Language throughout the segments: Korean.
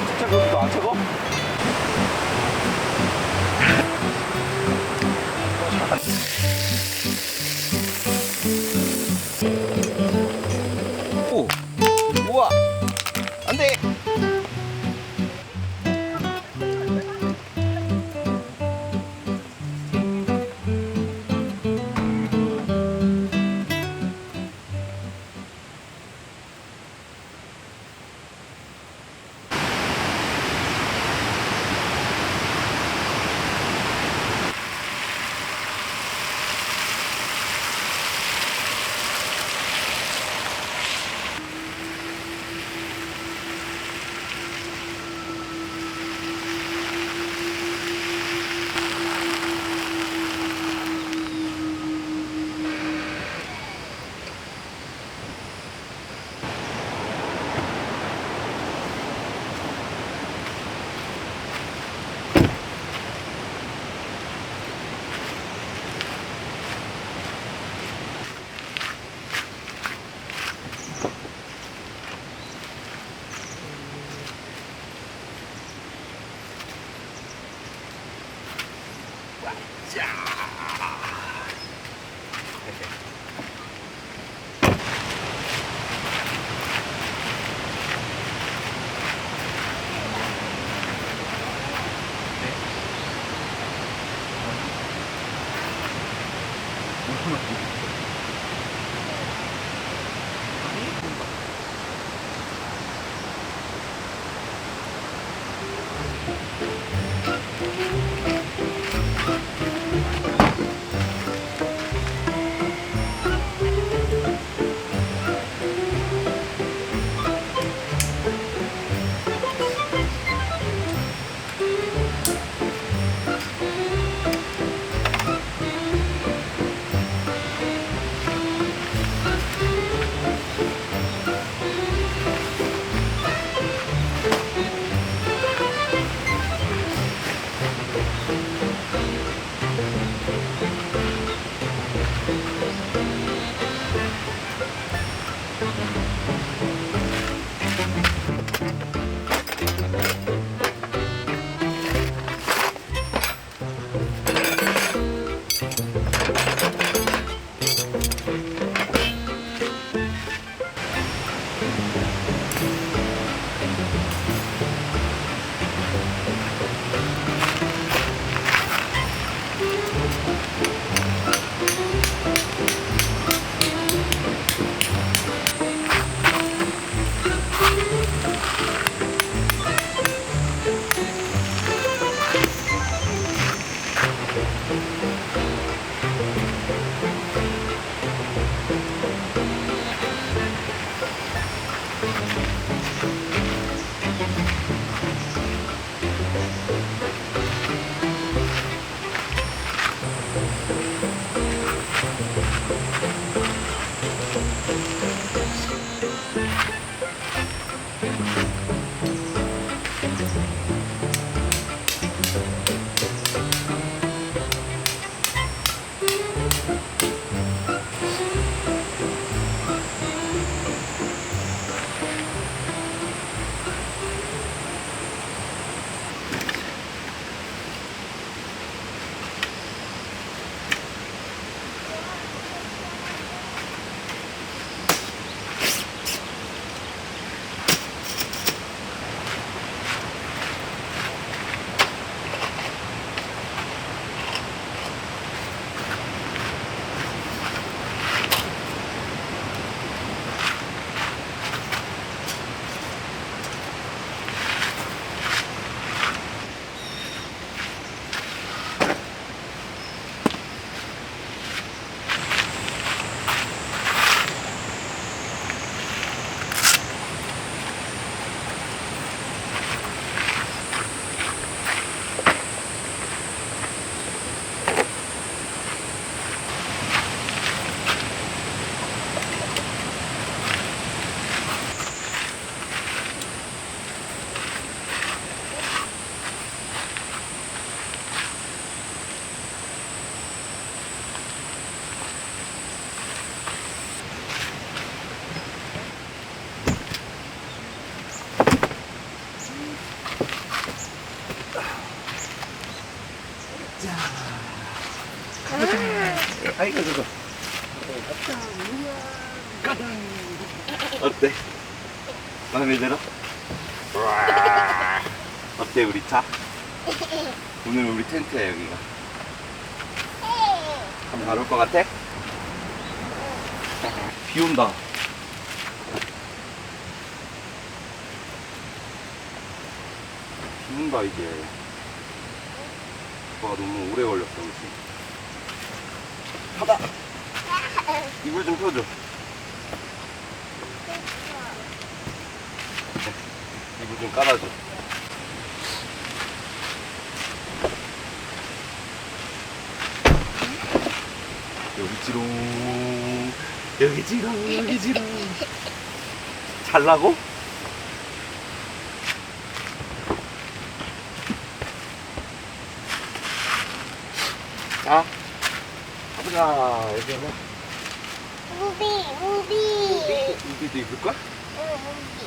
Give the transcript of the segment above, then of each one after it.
진짜 그것도 안 차고? 오, 우와, 안 돼. 아이고 저거. 어때? 마음에 들어? 우와. 어때 우리 차? 오늘 우리 텐트야 여기가. 한번 가볼 것 같아? 비 온다. 비 온다 이제. 오빠가 너무 오래 걸렸어 그치? 가다. 이불 좀 펴줘. 이불 좀 깔아줘. 여기 지롱. 여기 지롱. 여기 지롱. 잘라고? 자, 가보자. 여기 해봐. 무비. 우비도 입을까? 응, 무비.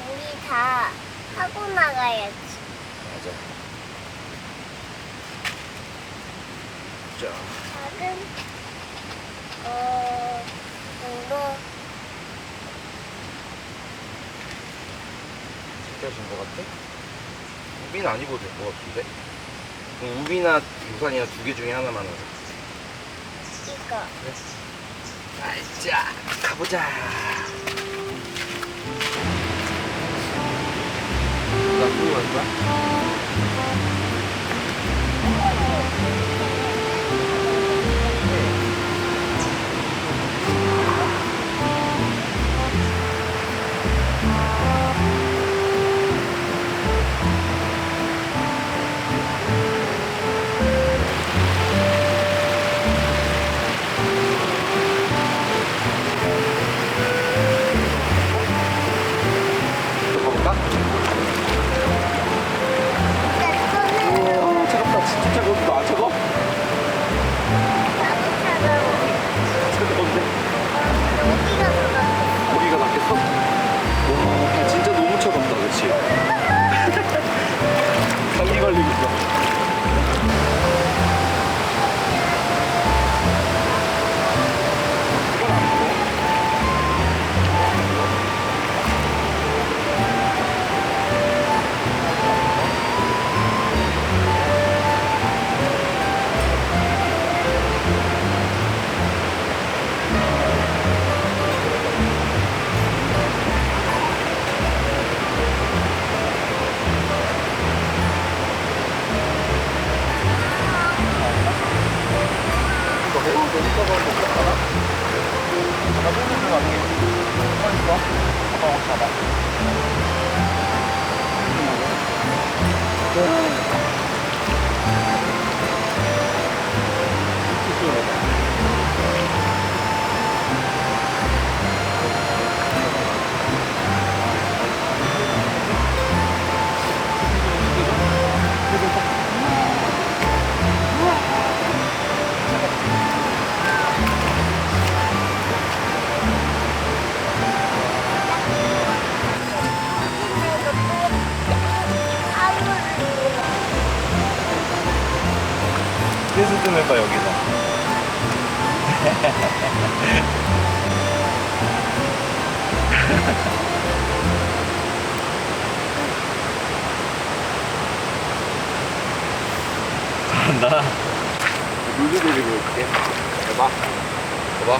우리 다 하고 나가야지. 맞아. 자, 작은, 정도. 진짜진 것 같아? 우비는 안 입어도 될 것 같은데? 그럼 우비나 우산이나 두 개 중에 하나만 하자. 이거. 자, 가보자. 나 누구 갈 거야? 가볼까? 우와, 차갑다. 진짜 차가운데 너안 차가워? 나도 차가워. 차가운데? 여기가 더 낫겠어. 거기가 낫겠어? 와, 진짜 너무 차갑다, 그치? 감기 걸리겠어. 이건 안 먹어. 이거 매운 거 있어서 못 잡잖아? 잡아보는 거 아니겠지? 가만히 있어. 잡아. 세수 좀 해봐 여기서. 잘한다. 물도 데리고 올게. 봐봐. 봐봐.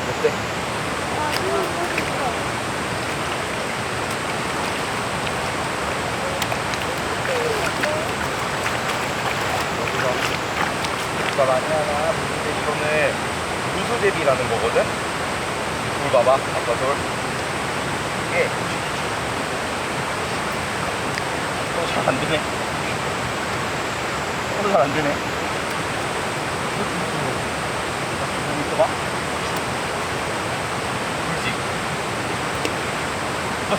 어때? 나 많이 하나. 이거는 무수제비라는 거거든? 돌 봐봐. 아빠 돌. 이게 잘 안 되네. 잘 안 되네. 여기 있어봐. 그렇지.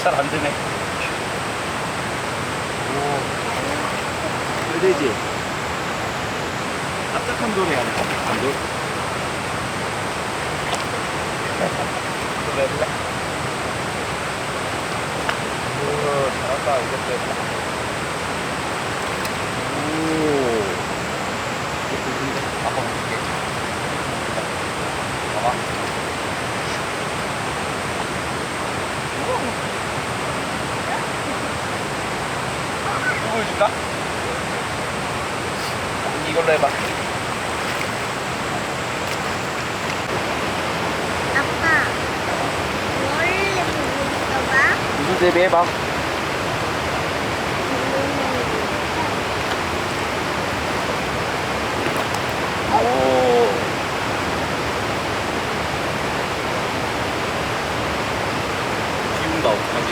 잘 안 되네. 오. 잘 되지? 딱딱한 돌 해야 돼. 딱딱한 돌. 그래, 그래. 오, 잘한다, 이것도. 오. 걸로 해봐. 아빠, 원래 보고 있어봐. 무슨 대비 해봐. 오. 기운다, 어떡하지?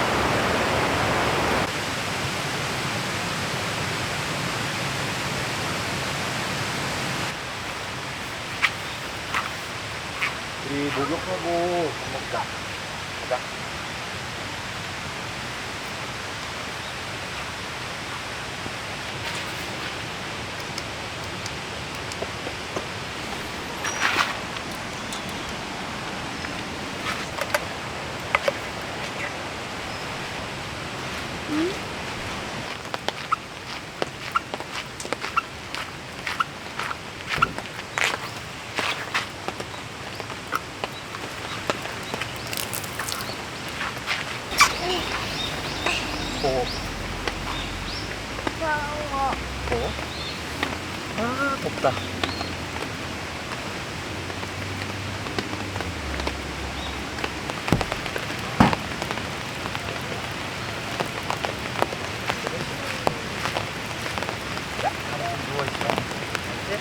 우리 목욕하고 밥 먹자. 가자. 더워. 더워. 더워? 아, 덥다. 누워있어. 알지?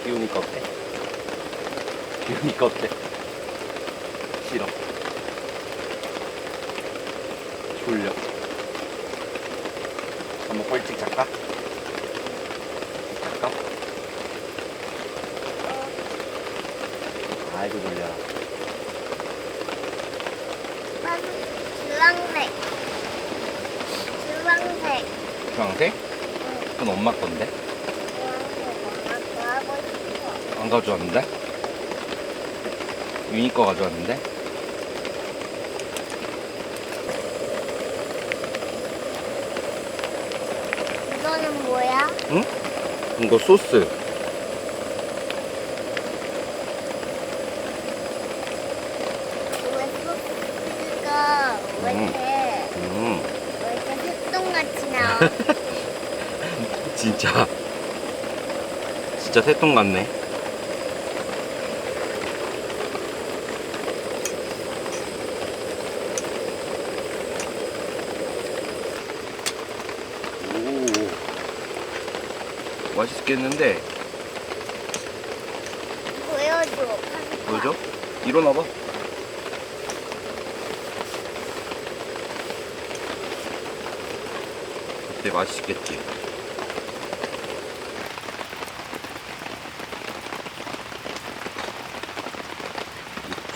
기우니까 어때? 기우니까 어때? 싫어. 졸려. 밥 먹고 일찍 잘까? 잘까? 아이고 졸려라. 나도 주황색. 주황색. 주황색? 그건 엄마 건데? 주황색 엄마 하고 싶어. 안 가져왔는데? 유니 거 가져왔는데? 이거는 뭐야? 응? 이거 소스. 왜 소스가 왜 이렇게 새똥같이 나와? 진짜 새똥 같네. 오, 맛있겠는데? 보여줘. 보여줘? 일어나봐. 어때? 맛있겠지?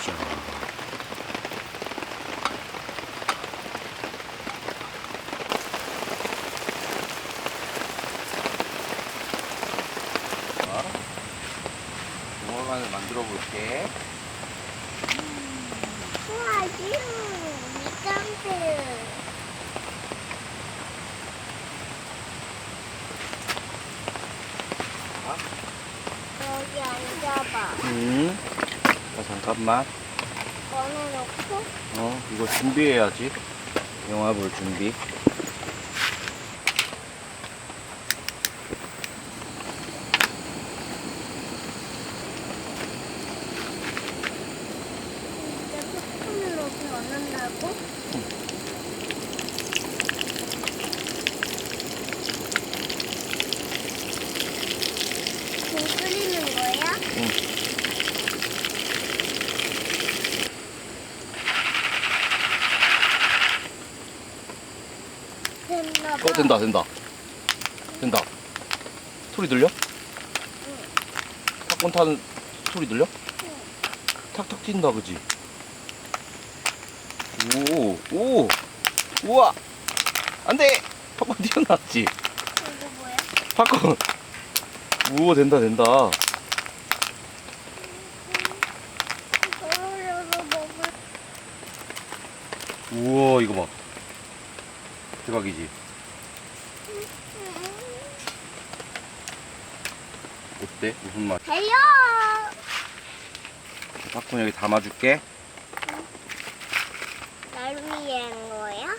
자. 붕어빵을 만들어 볼게. 우와, 미간새. 여기 앉아봐. 자, 잠깐만. 꺼내놓고. 이거 준비해야지. 영화 볼 준비. 이제 포크로 변한다고? 국 끓이는 거야? 응. 됐나 봐. 된다. 소리 들려? 팝콘 타는 소리 들려? 탁탁 튄다, 그지? 오, 우와! 안 돼! 팝콘 튀어나왔지? 이거 뭐야? 팝콘! 우와, 된다. 이걸로 먹을. 우와, 이거 봐. 대박이지? 어때? 무슨 맛? 달려! 팝콘 여기 담아줄게. 날 위해 한 거야?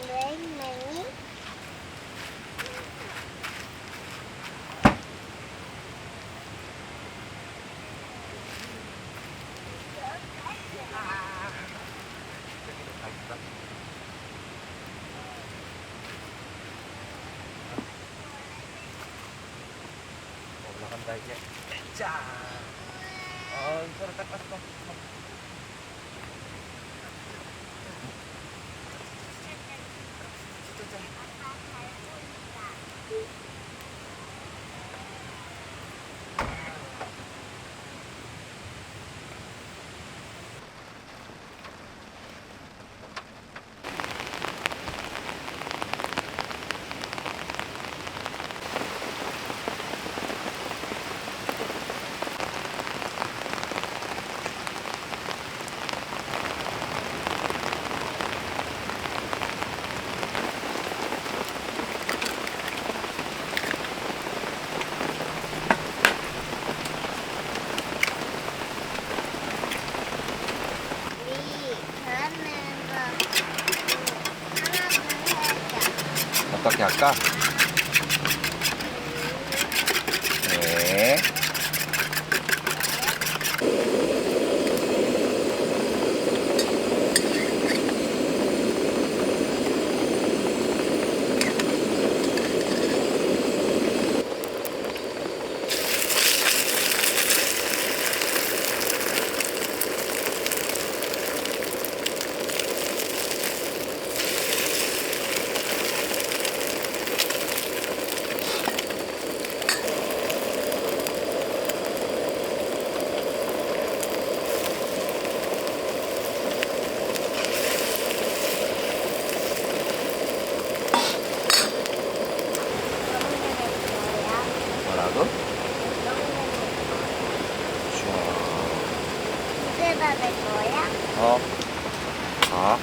맹맹이? 올라간다 이제. 자. 서로 닦았어. 우리 잘하는 거 하나만 해야죠. 어떻게 할까? 네. 뭐라고? 이제다 될 거야? 가.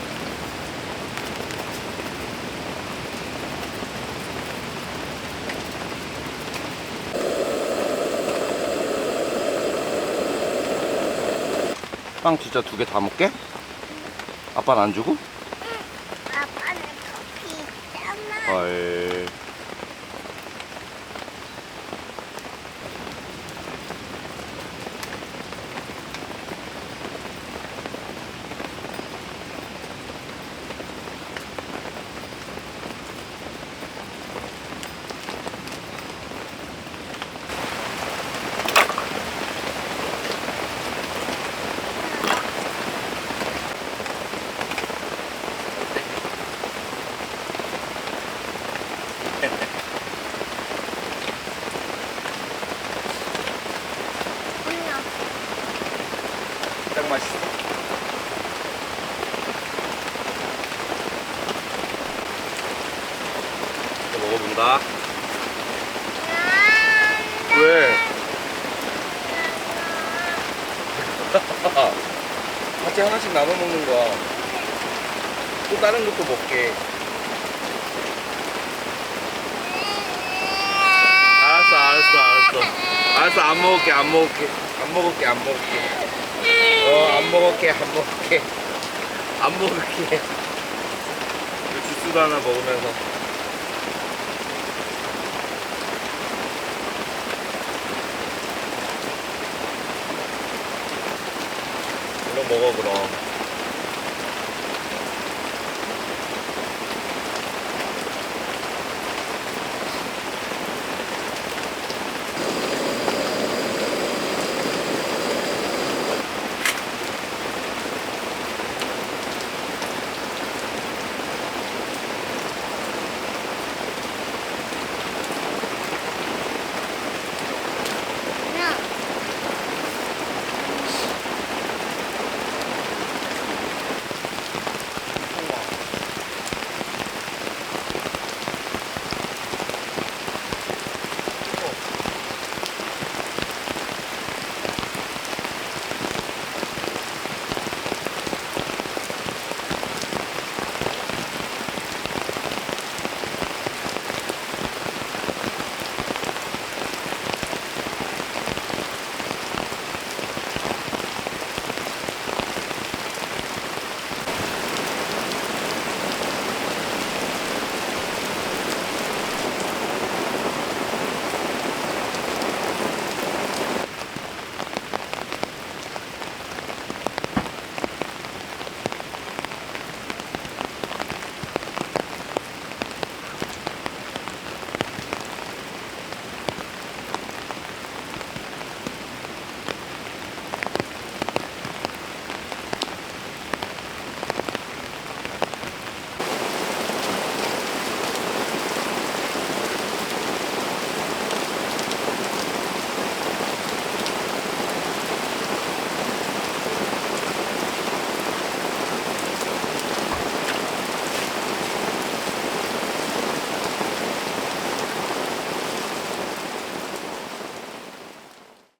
빵 진짜 2개 다 먹게? 아빠는 안 주고? 아빠는 커피 있잖아. 헐. 딱 맛있어. 이제 먹어본다. 왜? 같이 하나씩 나눠 먹는 거야. 또 다른 것도 먹게. 알았어, 안 먹을게. 안 먹을게. 안 먹을게. 이 주스도 하나 먹으면서. 이거 먹어, 그럼.